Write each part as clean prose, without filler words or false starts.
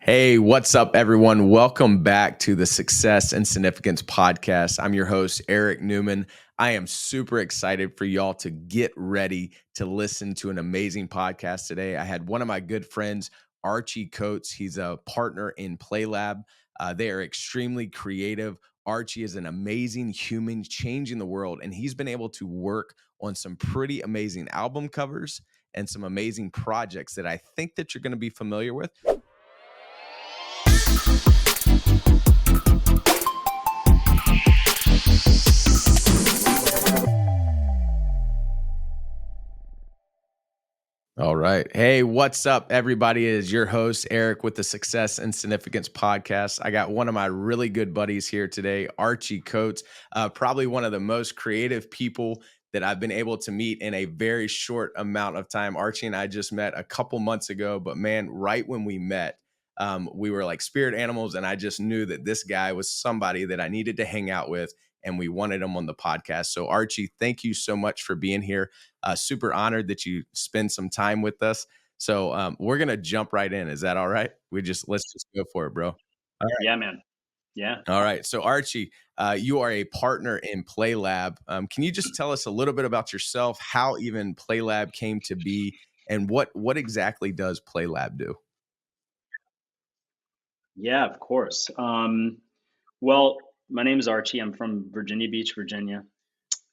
Hey, what's up, everyone? Welcome back to the Success and Significance Podcast. I'm your host, Eric Newman. I am super excited for y'all to get ready to listen to an amazing podcast today. I had one of my good friends, Archie Coates. He's a partner in PlayLab. They are extremely creative. Archie is an amazing human changing the world, and he's been able to work on some pretty amazing album covers and some amazing projects that I think that you're going to be familiar with. All right. Hey, what's up, everybody? It is your host, Eric, with the Success and Significance Podcast. I got one of my really good buddies here today, Archie Coates, probably one of the most creative people that I've been able to meet in a very short amount of time. Archie and I just met a couple months ago, but man, right when we met, we were like spirit animals, and I just knew that this guy was somebody that I needed to hang out with, and we wanted him on the podcast. So Archie, thank you so much for being here. Super honored that you spend some time with us. So we're going to jump right in. Is that all right? Let's just go for it, bro. All right. Yeah, man. Yeah. All right. So Archie, you are a partner in PlayLab. Can you just tell us a little bit about yourself, how even PlayLab came to be, and what exactly does PlayLab do? Yeah, of course. Well, my name is Archie. I'm from Virginia Beach, Virginia.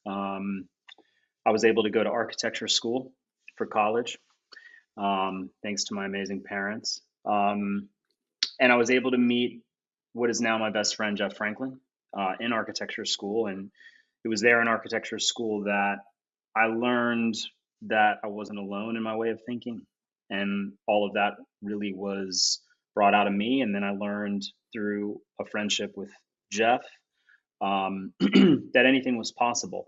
Um, I was able to go to architecture school for college, thanks to my amazing parents. And I was able to meet what is now my best friend, Jeff Franklin, in architecture school. And it was there in architecture school that I learned that I wasn't alone in my way of thinking. And all of that really was brought out of me. And then I learned through a friendship with Jeff that anything was possible.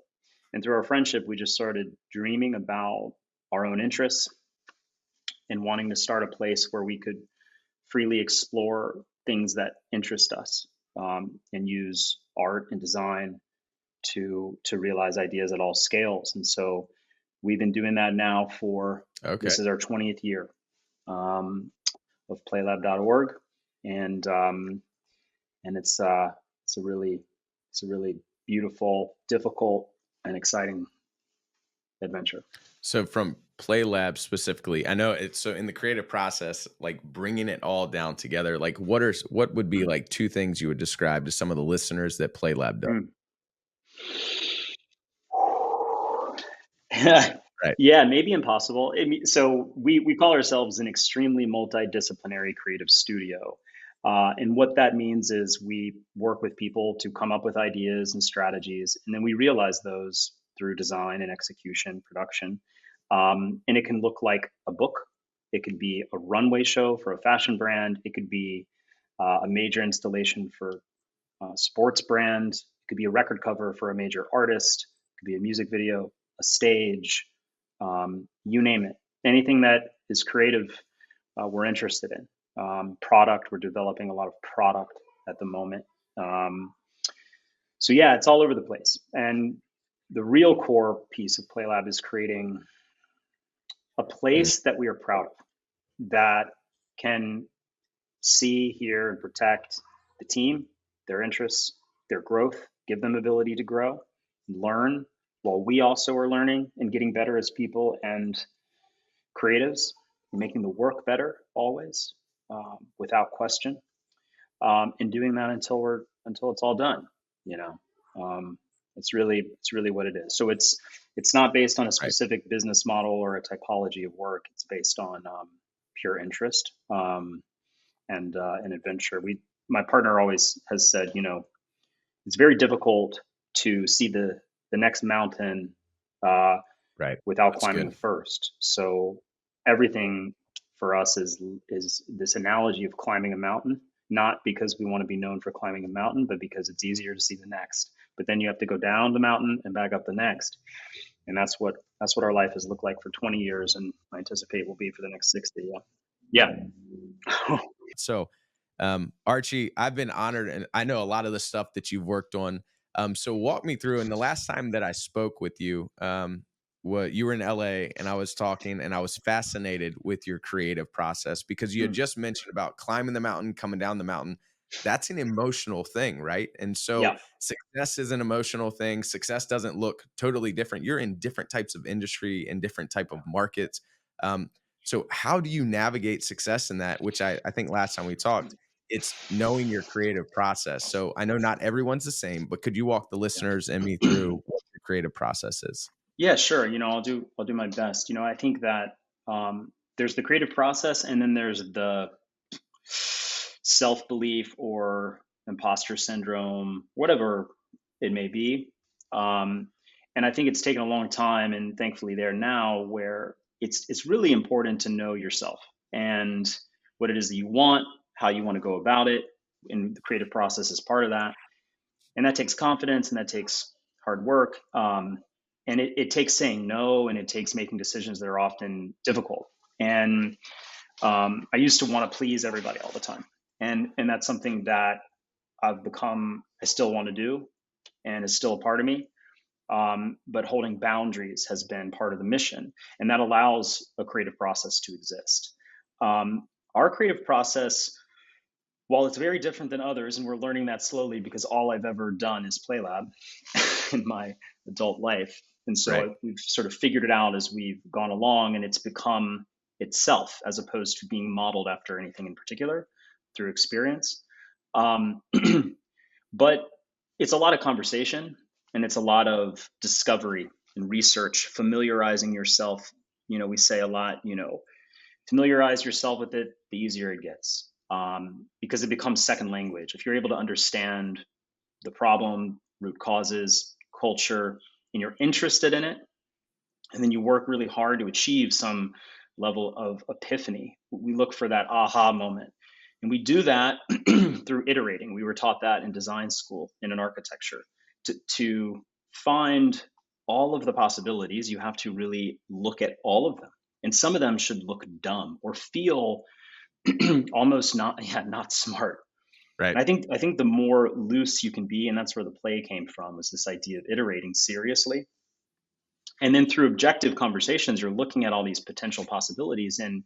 And through our friendship, we just started dreaming about our own interests and wanting to start a place where we could freely explore things that interest us, and use art and design to realize ideas at all scales. And so we've been doing that now for This is our 20th year of PlayLab.org, and it's a really beautiful, difficult, and exciting adventure. So from PlayLab specifically, I know it's so in the creative process, like bringing it all down together, like what would be like two things you would describe to some of the listeners that PlayLab does? Right. Yeah, maybe impossible. So we call ourselves an extremely multidisciplinary creative studio. And what that means is we work with people to come up with ideas and strategies, and then we realize those through design and execution, production. And it can look like a book. It could be a runway show for a fashion brand. It could be a major installation for a sports brand. It could be a record cover for a major artist. It could be a music video, a stage, you name it. Anything that is creative, we're interested in. Product, we're developing a lot of product at the moment. So yeah, it's all over the place. And the real core piece of PlayLab is creating a place that we are proud of, that can see, hear, and protect the team, their interests, their growth, give them ability to grow, learn, while we also are learning and getting better as people and creatives, making the work better always, without question, and doing that until it's all done. You know, it's really what it is. So it's not based on a specific business model or a typology of work. It's based on pure interest and an adventure. My partner always has said, it's very difficult to see the next mountain without climbing the first. So everything for us is this analogy of climbing a mountain, not because we want to be known for climbing a mountain, but because it's easier to see the next. But then you have to go down the mountain and back up the next. And that's what our life has looked like for 20 years, and I anticipate will be for the next 60. Yeah. So, Archie, I've been honored, and I know a lot of the stuff that you've worked on. So walk me through. And the last time that I spoke with you, you were in LA, and I was talking, and I was fascinated with your creative process because you had Mm. just mentioned about climbing the mountain, coming down the mountain. That's an emotional thing, right? And so Yeah. success is an emotional thing. Success doesn't look totally different. You're in different types of industry and different type of markets. Um, so how do you navigate success in that? Which I think last time we talked, it's knowing your creative process. So I know not everyone's the same, but could you walk the listeners and me Yeah. through what your creative process is? Yeah, sure. I'll do my best. I think that there's the creative process, and then there's the self belief or imposter syndrome, whatever it may be. Um, and I think it's taken a long time, and thankfully there now, where it's really important to know yourself and what it is that you want, how you want to go about it, and the creative process is part of that. And that takes confidence, and that takes hard work, and it takes saying no, and it takes making decisions that are often difficult. And I used to want to please everybody all the time, and that's something that I still want to do, and is still a part of me. But holding boundaries has been part of the mission, and that allows a creative process to exist. Our creative process, while it's very different than others, and we're learning that slowly because all I've ever done is PlayLab in my adult life. And Right. so we've sort of figured it out as we've gone along, and it's become itself as opposed to being modeled after anything in particular through experience. Um, but it's a lot of conversation, and it's a lot of discovery and research, familiarizing yourself. We say a lot, familiarize yourself with it, the easier it gets, because it becomes second language. If you're able to understand the problem, root causes, culture, and you're interested in it, and then you work really hard to achieve some level of epiphany, we look for that aha moment. And we do that through iterating. We were taught that in design school in an architecture. To find all of the possibilities, you have to really look at all of them. And some of them should look dumb or feel almost not smart. Right. And I think the more loose you can be, and that's where the play came from, was this idea of iterating seriously. And then through objective conversations, you're looking at all these potential possibilities, and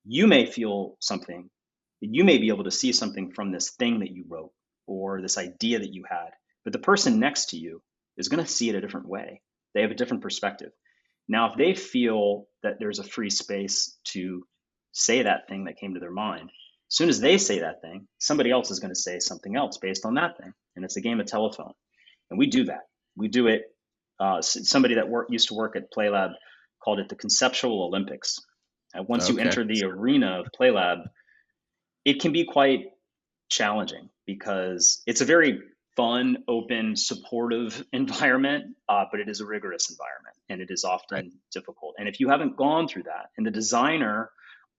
you may feel something. You may be able to see something from this thing that you wrote or this idea that you had, but the person next to you is going to see it a different way. They have a different perspective. Now, if they feel that there's a free space to say that thing that came to their mind, as soon as they say that thing, somebody else is going to say something else based on that thing. And it's a game of telephone. And we do that. We do it. Somebody that used to work at PlayLab called it the conceptual Olympics. And once you Okay. enter the arena of PlayLab, it can be quite challenging because it's a very fun, open, supportive environment, but it is a rigorous environment, and it is Right. often difficult. And if you haven't gone through that, and the designer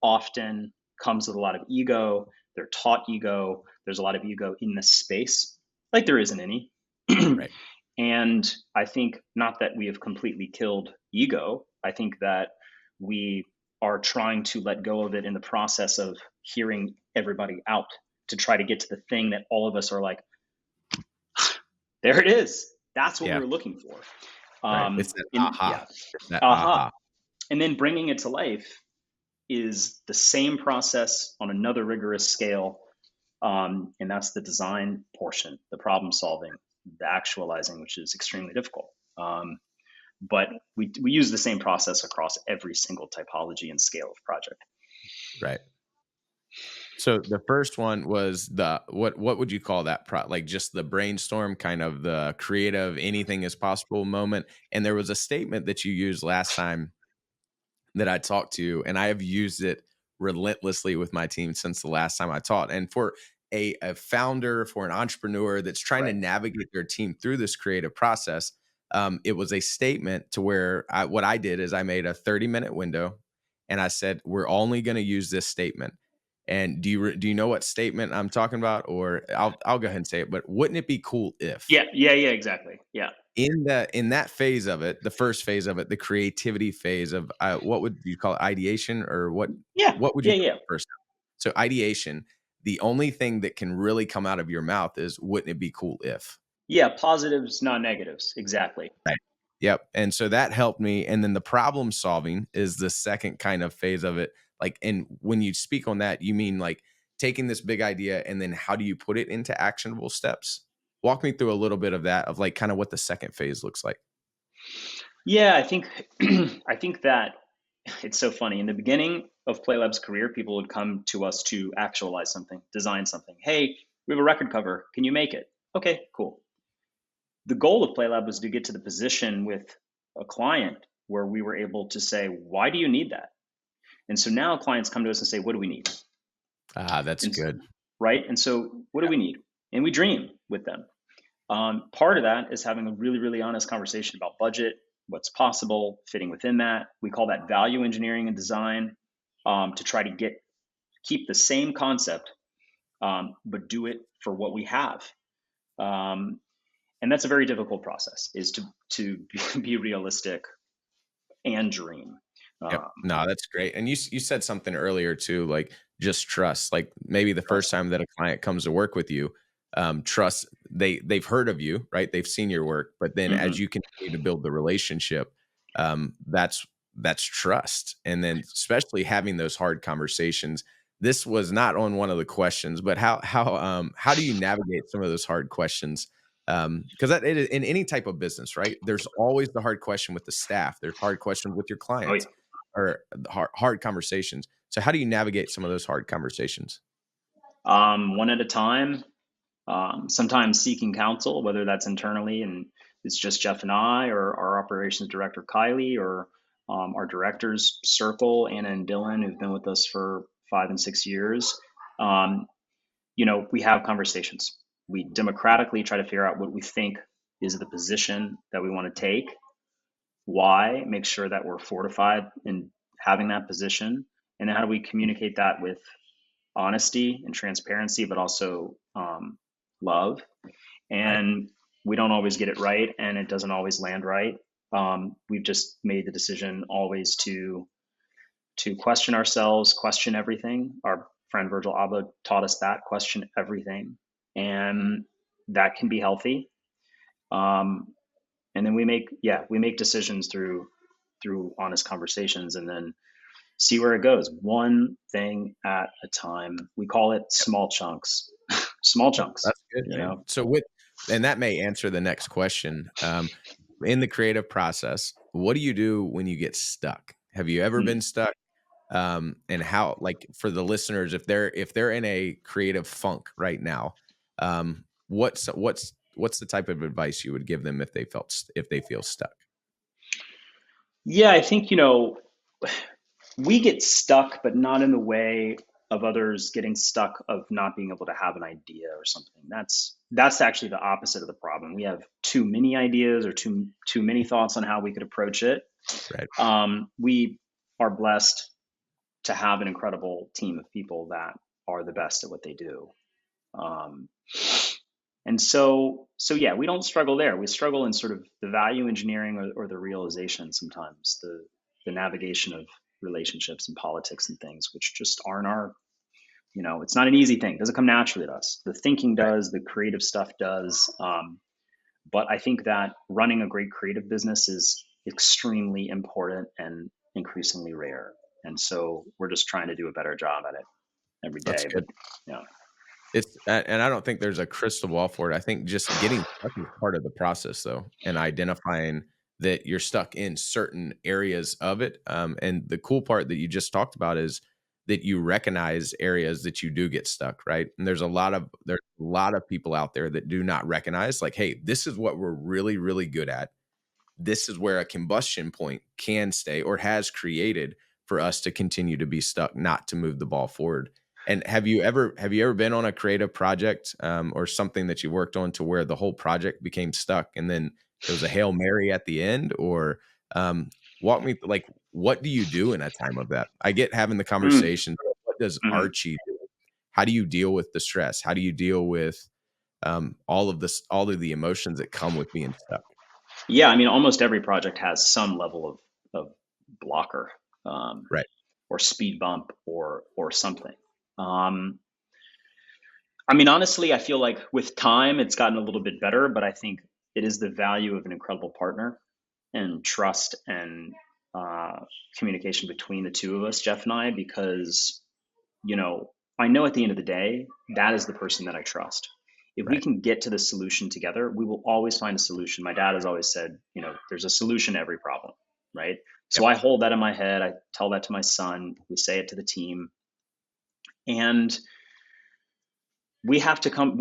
often comes with a lot of ego, they're taught ego, there's a lot of ego in the space, like there isn't any. Right. And I think not that we have completely killed ego. I think that we are trying to let go of it in the process of hearing everybody out to try to get to the thing that all of us are like, there it is. That's what we Yeah. were looking for. Right. It's that Yeah, aha. It's that aha. aha. And then bringing it to life is the same process on another rigorous scale. And that's the design portion, the problem solving, the actualizing, which is extremely difficult. But we use the same process across every single typology and scale of project. Right. So the first one was the what would you call that like just the brainstorm, kind of the creative anything is possible moment. And there was a statement that you used last time that I talked to, and I have used it relentlessly with my team since the last time I taught. And for a founder, for an entrepreneur that's trying to Right. navigate their team through this creative process, it was a statement to where what I did is I made a 30-minute window, and I said, we're only going to use this statement. And do you know what statement I'm talking about? Or I'll go ahead and say it. But wouldn't it be cool if? Yeah. Yeah. Yeah. Exactly. Yeah. In that phase of it, the first phase of it, the creativity phase of what would you call it, ideation, or Yeah. what would you Yeah. call Yeah. it first? So ideation, the only thing that can really come out of your mouth is, wouldn't it be cool if? Yeah. Positives, not negatives. Exactly. Right. Yep. And so that helped me. And then the problem solving is the second kind of phase of it. Like, and when you speak on that, you mean like taking this big idea and then how do you put it into actionable steps? Walk me through a little bit of that, of like kind of what the second phase looks like. Yeah, I think I think that it's so funny. In the beginning of PlayLab's career, people would come to us to actualize something, design something. Hey, we have a record cover. Can you make it? Okay, cool. The goal of PlayLab was to get to the position with a client where we were able to say, why do you need that? And so now clients come to us and say, what do we need? Ah, that's And good. right. And so what do Yeah. we need? And we dream with them. Part of that is having a really, really honest conversation about budget, what's possible, fitting within that. We call that value engineering and design, to try to keep the same concept, but do it for what we have. Um, and that's a very difficult process, is to be realistic and dream. Yep. Um, No, that's great. And you said something earlier too, like just trust. Like maybe the first trust. time that a client comes to work with you, trust they've heard of you, right? They've seen your work, but then as Hmm. you continue to build the relationship, that's trust. And then especially having those hard conversations. This was not on one of the questions, but how do you navigate some of those hard questions? Because that it is in any type of business, right? There's always the hard question with the staff. There's hard questions with your Oh yeah. clients or hard conversations. So how do you navigate some of those hard conversations? One at a time. Sometimes seeking counsel, whether that's internally and it's just Jeff and I, or our operations director Kylie, or our directors Circle, Anna and Dylan, who've been with us for 5 and 6 years. Um, we have conversations. We democratically try to figure out what we think is the position that we want to take, why, make sure that we're fortified in having that position, and then how do we communicate that with honesty and transparency, but also love. Right. And we don't always get it right, and it doesn't always land right. We've just made the decision always to question ourselves, question everything. Our friend Virgil Abloh taught us that: question everything, and that can be healthy. Um, and then we make decisions through honest conversations, and then see where it goes, one thing at a time. We call it small chunks. Small chunks, That's good, you man. know. So with and that may answer the next question. In the creative process, what do you do when you get stuck? Have you ever Hmm. been stuck? And how, like for the listeners, if they're in a creative funk right now, what's the type of advice you would give them if if they feel stuck? Yeah, I think, we get stuck, but not in the way of others getting stuck of not being able to have an idea or something. That's actually the opposite of the problem. We have too many ideas, or too many thoughts on how we could approach it. Right. We are blessed to have an incredible team of people that are the best at what they do. Um, and so yeah, we don't struggle there. We struggle in sort of the value engineering, or the realization, sometimes the navigation of relationships and politics and things, which just aren't our, it's not an easy thing. It doesn't come naturally to us. The thinking Right. does, the creative stuff does. But I think that running a great creative business is extremely important and increasingly rare. And so we're just trying to do a better job at it every That's day. But good. yeah. And I don't think there's a crystal ball for it. I think just getting stuck is part of the process, though, and identifying that you're stuck in certain areas of it. And the cool part that you just talked about is that you recognize areas that you do get stuck, right? And there's a lot of people out there that do not recognize, like, hey, this is what we're really, really good at. This is where a combustion point can stay or has created for us to continue to be stuck, not to move the ball forward. And have you ever been on a creative project, or something that you worked on to where the whole project became stuck and then it was a Hail Mary at the end? Or walk me like what do you do in a time of that? I get having the Mm, conversation. What does mhm. Archie do? How do you deal with the stress? How do you deal with all of the emotions that come with being stuck? Yeah, I mean, almost every project has some level of blocker, Right. or speed bump, or something. Um, I mean, honestly, I feel like with time it's gotten a little bit better, but I think it is the value of an incredible partner. and trust and communication between the two of us, Jeff and I, because, I know at the end of the day, that is the person that I trust. If we Right. can get to the solution together, we will always find a solution. My dad has always said, there's a solution to every problem, right? So Yep. I hold that in my head. I tell that to my son. We say it to the team. And we have to come,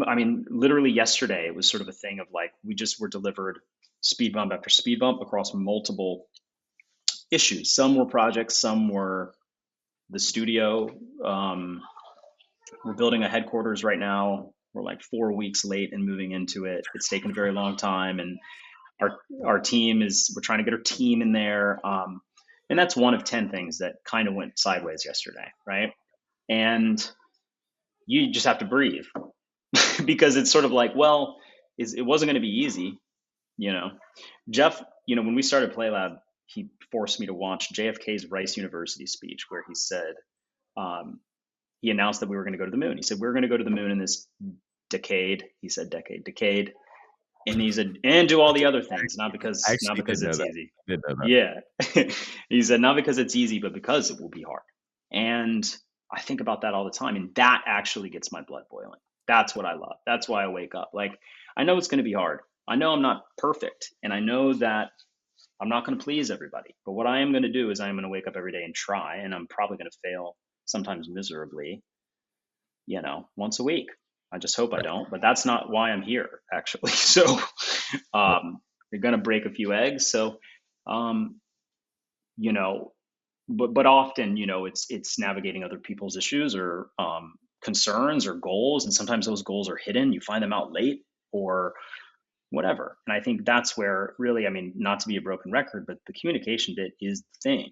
I mean, literally yesterday, it was sort of a thing of like, we just were delivered speed bump after speed bump across multiple issues. Some were projects, some were the studio. We're building a headquarters right now. We're like 4 weeks late in moving into it. It's taken a very long time, and our team we're trying to get our team in there. And that's one of 10 things that kind of went sideways yesterday, right? And you just have to breathe because it's sort of like, well, it wasn't going to be easy, you know. Jeff, when we started PlayLab, he forced me to watch JFK's Rice University speech where he said, he announced that we were going to go to the moon. He said, we're going to go to the moon in this decade. He said decade. And he said, and do all the other things, not I because actually did know it's that. easy. Did know that. Yeah. He said, not because it's easy, but because it will be hard. And I think about that all the time. And that actually gets my blood boiling. That's what I love. That's why I wake up. Like, I know it's going to be hard. I know I'm not perfect. And I know that I'm not going to please everybody. But what I am going to do is I'm going to wake up every day and try. And I'm probably going to fail, sometimes miserably, once a week. I just hope I Right. don't, but that's not why I'm here, actually. So Yep. you're going to break a few eggs. So, um, you know, but often, it's navigating other people's issues or concerns or goals. And sometimes those goals are hidden. You find them out late or whatever. And I think that's where really, I mean, not to be a broken record, but the communication bit is the thing,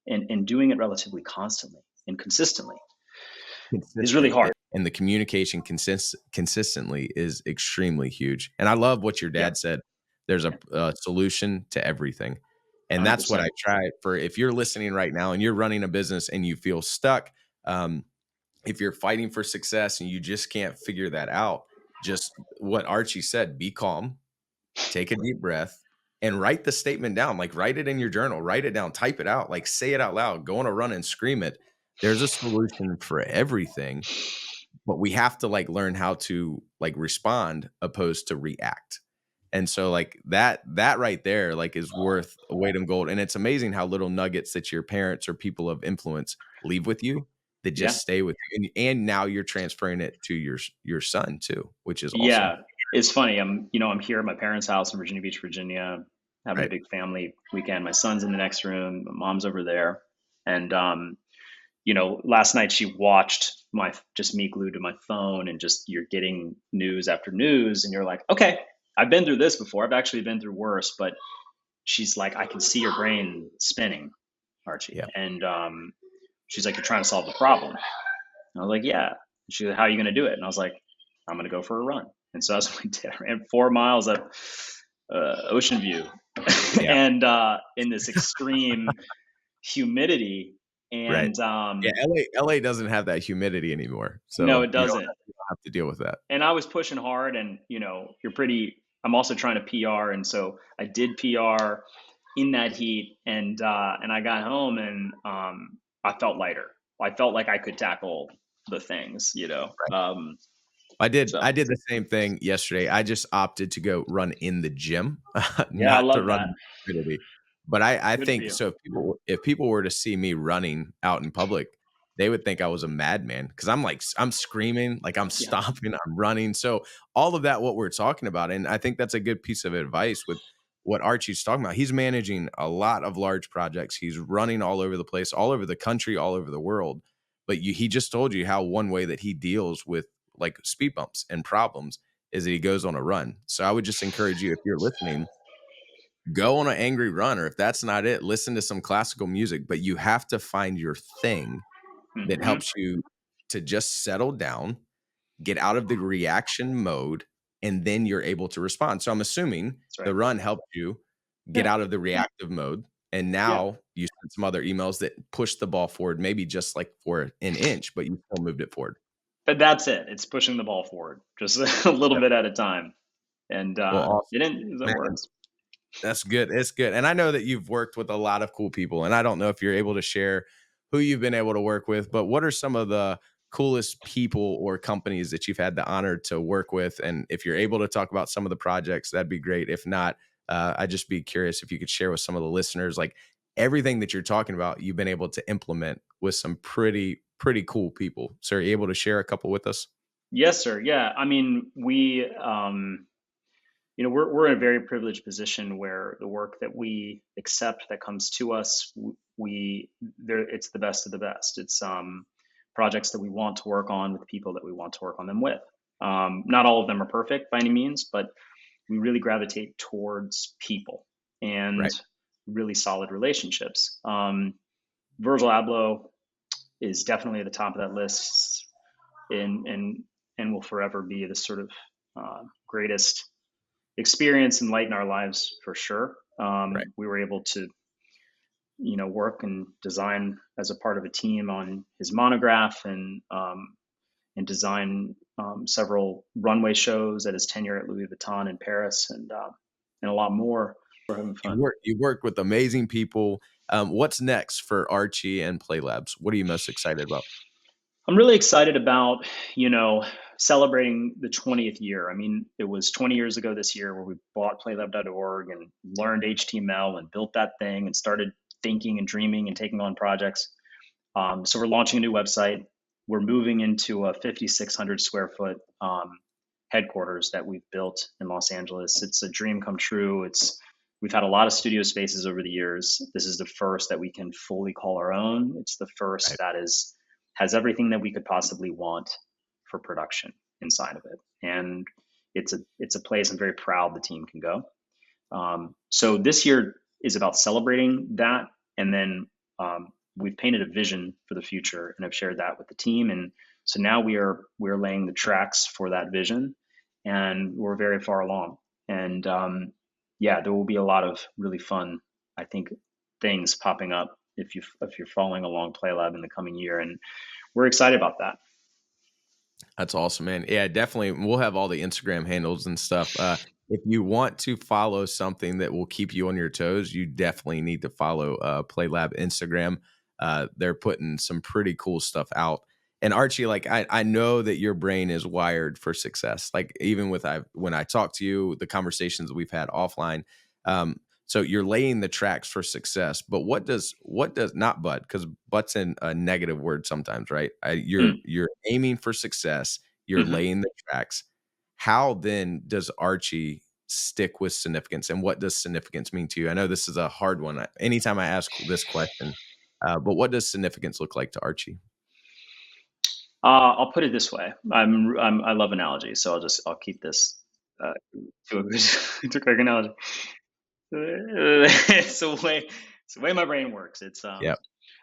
and doing it relatively constantly and consistently is really Consistently, hard. and the communication consistently is extremely huge. And I love what your Yeah. dad said. There's a solution to everything. And that's what 100%. I try for if you're listening right now and you're running a business and you feel stuck, if you're fighting for success and you just can't figure that out, just what Archie said, be calm, take a deep breath, and write the statement down. Like, write it in your journal, write it down, type it out, like, say it out loud, go on a run and scream it. There's a solution for everything, but we have to, like, learn how to, like, respond opposed to react. And so, like, that right there, like, is worth a weight in gold. And it's amazing how little nuggets that your parents or people of influence leave with you that just Yeah. stay with you. And now you're transferring it to your son too, which is awesome. Yeah. It's funny. I'm here at my parents' house in Virginia Beach, Virginia, having a Right. big family weekend. My son's in the next room, my mom's over there. And, last night she watched just me glued to my phone and just you're getting news after news. And you're like, okay, I've been through this before. I've actually been through worse, but she's like, I can see your brain spinning, Archie. Yeah. And, she's like, you're trying to solve the problem. And I was like, yeah. She's like, how are you going to do it? And I was like, I'm going to go for a run. And so that's what I did. I ran 4 miles up Ocean View Yeah. and in this extreme humidity. Right. And Yeah, LA doesn't have that humidity anymore, no, so it doesn't. you don't have to deal with that. And I was pushing hard and, I'm also trying to PR. And so I did PR in that heat and I got home and I felt lighter. I felt like I could tackle the things. Right. So I did the same thing yesterday. I just opted to go run in the gym, yeah, I not to love run that. in the humidity. But I Good for think you. so if people were to see me running out in public, they would think I was a madman because I'm like I'm screaming, like I'm Yeah. stomping, I'm running. So all of that, what we're talking about, and I think that's a good piece of advice with what Archie's talking about. He's managing a lot of large projects. He's running all over the place, all over the country, all over the world. But he just told you how one way that he deals with like speed bumps and problems is that he goes on a run. So I would just encourage you, if you're listening, go on an angry run, or if that's not it, listen to some classical music, but you have to find your thing that Hmm. helps you to just settle down, get out of the reaction mode, and then you're able to respond. So I'm assuming That's right. the run helped you get Yeah. out of the reactive mode, and Yeah. now you sent some other emails that push the ball forward, maybe just like for an inch, but you still moved it forward. But that's it. It's pushing the ball forward just a little Yep. bit at a time. And Well, awesome, it man. works. That's good. It's good. And I know that you've worked with a lot of cool people, and I don't know if you're able to share who you've been able to work with, but what are some of the coolest people or companies that you've had the honor to work with? And if you're able to talk about some of the projects, that'd be great. If not, I'd just be curious if you could share with some of the listeners, like everything that you're talking about, you've been able to implement with some pretty cool people. So are you able to share a couple with us? Yes, sir. Yeah. I mean, we're in a very privileged position where the work that we accept that comes to us, it's the best of the best. It's projects that we want to work on with people that we want to work on them with. Not all of them are perfect by any means, but we really gravitate towards people and Right. really solid relationships. Virgil Abloh is definitely at the top of that list, and will forever be the sort of greatest experience and light in our lives for sure. Right. We were able to, work and design as a part of a team on his monograph, and design several runway shows at his tenure at Louis Vuitton in Paris, and a lot more. We're having fun. You work with amazing people. What's next for Archie and Play Labs? What are you most excited about? I'm really excited about, celebrating the 20th year. I mean, it was 20 years ago this year where we bought PlayLab.org and learned HTML and built that thing and started thinking and dreaming and taking on projects. So we're launching a new website. We're moving into a 5,600 square foot headquarters that we've built in Los Angeles. It's a dream come true. We've had a lot of studio spaces over the years. This is the first that we can fully call our own. It's the first Right. that has everything that we could possibly want for production inside of it. And it's a place I'm very proud the team can go. So this year is about celebrating that, and then we've painted a vision for the future, and I've shared that with the team. And so now we're laying the tracks for that vision, and we're very far along. And yeah, there will be a lot of really fun, I think, things popping up if you're following along PlayLab in the coming year, and we're excited about that. That's awesome, man. Yeah, definitely. We'll have all the Instagram handles and stuff. If you want to follow something that will keep you on your toes, you definitely need to follow PlayLab Instagram. They're putting some pretty cool stuff out. And Archie, like I know that your brain is wired for success. Like even when I talk to you, the conversations that we've had offline. Um, so you're laying the tracks for success. But what does not but because but's in a negative word sometimes, right? Mm. You're aiming for success. You're Hmm. laying the tracks. How then does Archie stick with significance, and what does significance mean to you? I know this is a hard one. Anytime I ask this question, but what does significance look like to Archie? I'll put it this way. I love analogies, so I'll keep this to a good to a quick analogy. It's the way my brain works. It's Yeah.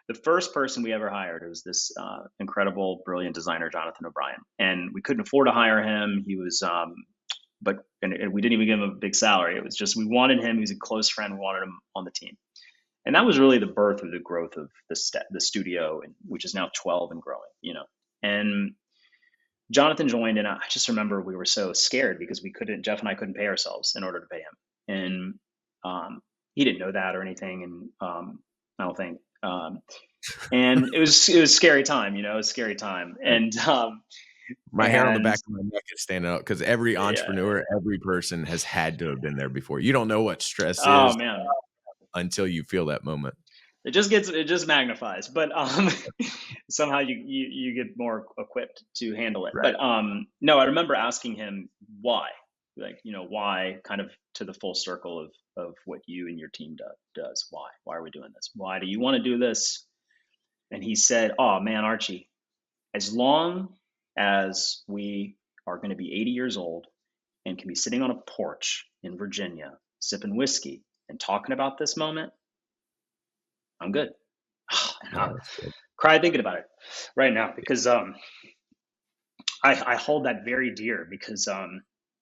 the first person we ever hired was this incredible, brilliant designer, Jonathan O'Brien, and we couldn't afford to hire him. He was, and we didn't even give him a big salary. It was just we wanted him. He was a close friend. We wanted him on the team, and that was really the birth of the growth of the studio, which is now 12 and growing. And Jonathan joined, and I just remember we were so scared because Jeff and I couldn't pay ourselves in order to pay him, and he didn't know that or anything, and I don't think. And it was a scary time, it was a scary time, Right. My hair on the and back of my neck is standing up because every yeah, entrepreneur, every person has had to have been there before. You don't know what stress oh is man, until you feel that moment. it just magnifies, but somehow you get more equipped to handle it. Right. But no, I remember asking him why, like why, kind of to the full circle of what you and your team does. Why are we doing this? Why do you want to do this? And he said, "Oh man, Archie, as long as we are going to be 80 years old and can be sitting on a porch in Virginia sipping whiskey and talking about this moment, I'm good." And I No, that's good. cry thinking about it right now because I hold that very dear because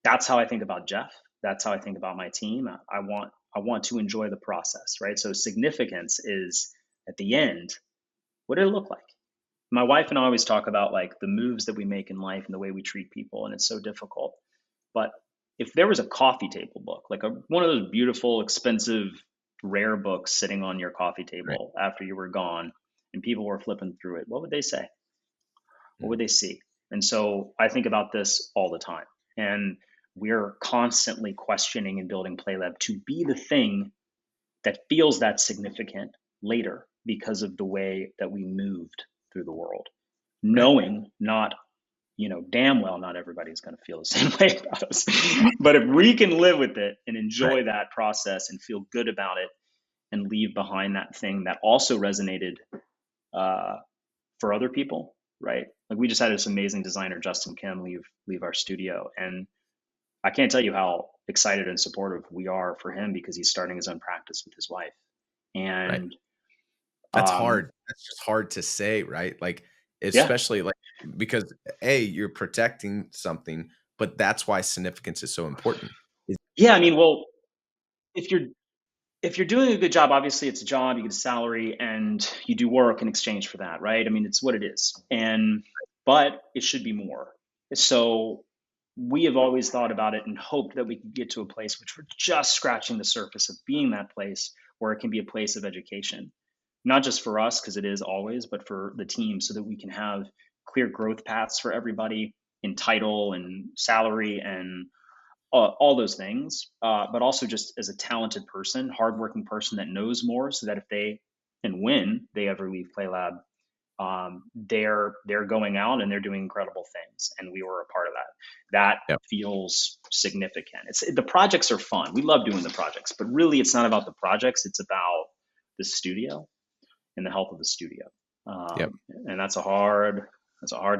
that's how I think about Jeff. That's how I think about my team. I want to enjoy the process, right? So significance is at the end. What did it look like? My wife and I always talk about like the moves that we make in life and the way we treat people, and it's so difficult. But if there was a coffee table book, like one of those beautiful, expensive, rare books sitting on your coffee Right. table after you were gone, and people were flipping through it, what would they say? What would Mm. they see? And so I think about this all the time. And we're constantly questioning and building PlayLab to be the thing that feels that significant later because of the way that we moved through the world, Right. knowing not, damn well not everybody's going to feel the same way about us. But if we can live with it and Right. enjoy that process and feel good about it and leave behind that thing that also resonated uh, for other people, right? Like we just had this amazing designer, Justin Kim, leave our studio, and I can't tell you how excited and supportive we are for him because he's starting his own practice with his wife. Right. And That's um, hard. That's just hard to say, right? Like, yeah, especially like because A, you're protecting something, but that's why significance is so important. Is yeah. I mean, well, if you're if you're doing a good job, obviously it's a job, you get a salary, and you do work in exchange for that, right? I mean, it's what it is, and but it should be more. So we have always thought about it and hoped that we could get to a place which we're just scratching the surface of being that place where it can be a place of education, not just for us because it is always, but for the team, so that we can have clear growth paths for everybody in title and salary and all those things, but also just as a talented person, hardworking person that knows more, so that if they and when they ever leave PlayLab, they're going out and they're doing incredible things, and we were a part of that. That Yep. feels significant. The projects are fun. We love doing the projects, but really, it's not about the projects. It's about the studio and the health of the studio, Yep. and that's a hard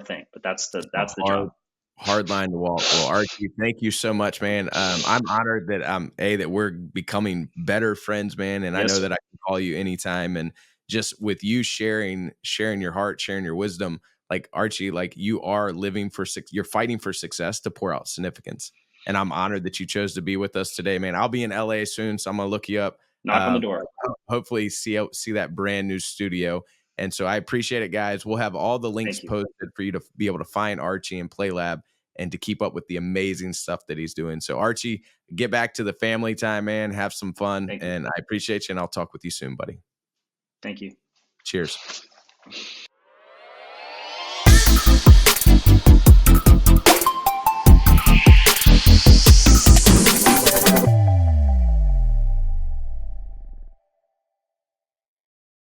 thing, but A that's the job. hard line to walk. Well, Archie, thank you so much, man. I'm honored that that we're becoming better friends, man. And I Yes, know sir. that I can call you anytime. And just with you sharing your heart, sharing your wisdom, like Archie, like you are living for you're fighting for success to pour out significance. And I'm honored that you chose to be with us today, man. I'll be in LA soon, so I'm gonna look you up. Knock on the door. Hopefully see that brand new studio. And so I appreciate it, guys. We'll have all the links Thank you. posted for you to be able to find Archie and PlayLab and to keep up with the amazing stuff that he's doing. So Archie, get back to the family time, man. Have some fun. Thank you. And I appreciate you. And I'll talk with you soon, buddy. Thank you. Cheers.